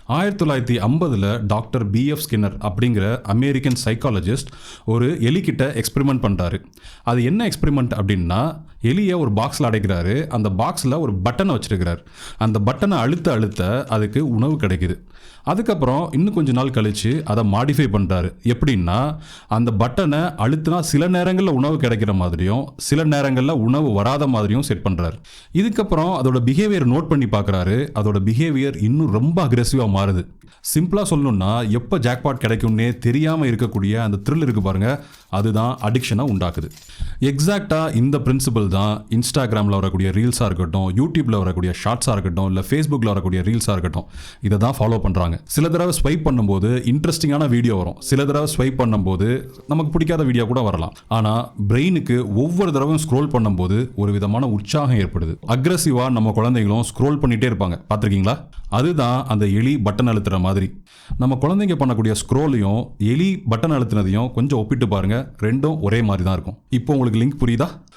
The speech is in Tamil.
1950 டாக்டர் பிஎஃப் ஸ்கின்னர் அப்படிங்கிற அமெரிக்கன் சைக்காலஜிஸ்ட் ஒரு எலிக்கிட்ட எக்ஸ்பெரிமெண்ட் பண்ணுறாரு. அது என்ன எக்ஸ்பெரிமெண்ட் அப்படின்னா, எலியை ஒரு பாக்ஸில் அடைக்கிறாரு. அந்த பாக்ஸில் ஒரு பட்டனை வச்சிருக்கிறார். அந்த பட்டனை அழுத்த அழுத்த அதுக்கு உணவு கிடைக்குது. அதுக்கப்புறம் இன்னும் கொஞ்ச நாள் கழித்து அதை மாடிஃபை பண்ணுறாரு. எப்படின்னா, அந்த பட்டனை அழுத்தினா சில நேரங்களில் உணவு கிடைக்கிற மாதிரியும் சில நேரங்களில் உணவு வராத மாதிரியும் செட் பண்ணுறாரு. இதுக்கப்புறம் அதோட பிஹேவியர் நோட் பண்ணி பார்க்குறாரு. அதோட பிஹேவியர் இன்னும் ரொம்ப அக்ரெசிவாக மாறுது. சிம்பிளாக சொல்லணும்னா, எப்போ ஜாக்பாட் கிடைக்கும்னே தெரியாமல் இருக்கக்கூடிய அந்த த்ரில் இருக்குது பாருங்கள், அதுதான் அடிக்ஷனை உண்டாக்குது. எக்ஸாக்டாக இந்த பிரின்சிபல் தான் இன்ஸ்டாகிராமில் வரக்கூடிய ரீல்ஸாக இருக்கட்டும், யூடியூப்பில் வரக்கூடிய ஷார்ட்ஸாக இருக்கட்டும், இல்லை ஃபேஸ்புக்கில் வரக்கூடிய ரீல்ஸாக இருக்கட்டும், இதை தான் ஃபாலோ பண்ணுறாங்க. சில தடவை ஸ்வைப் பண்ணும்போது இன்ட்ரெஸ்டிங்கான வீடியோ வரும். சில தடவை ஸ்வைப் பண்ணும்போது நமக்கு பிடிக்காத வீடியோ கூட வரலாம். ஆனால் பிரெயினுக்கு ஒவ்வொரு தடவையும் ஸ்க்ரோல் பண்ணும்போது ஒரு விதமான உற்சாகம் ஏற்படுது. அக்ரெசிவாக நம்ம குழந்தைங்களும் ஸ்க்ரோல் பண்ணிகிட்டே இருப்பாங்க, பார்த்துருக்கீங்களா? அதுதான் அந்த எலி பட்டன் அழுத்துற மாதிரி. நம்ம குழந்தைங்க பண்ணக்கூடிய ஸ்க்ரோலையும் எலி பட்டன் அழுத்தினதையும் கொஞ்சம் ஒப்பிட்டு பாருங்கள், ரெண்டும் ஒரே மாதிரி தான் இருக்கும். இப்போ உங்களுக்கு லிங்க் புரியுதா?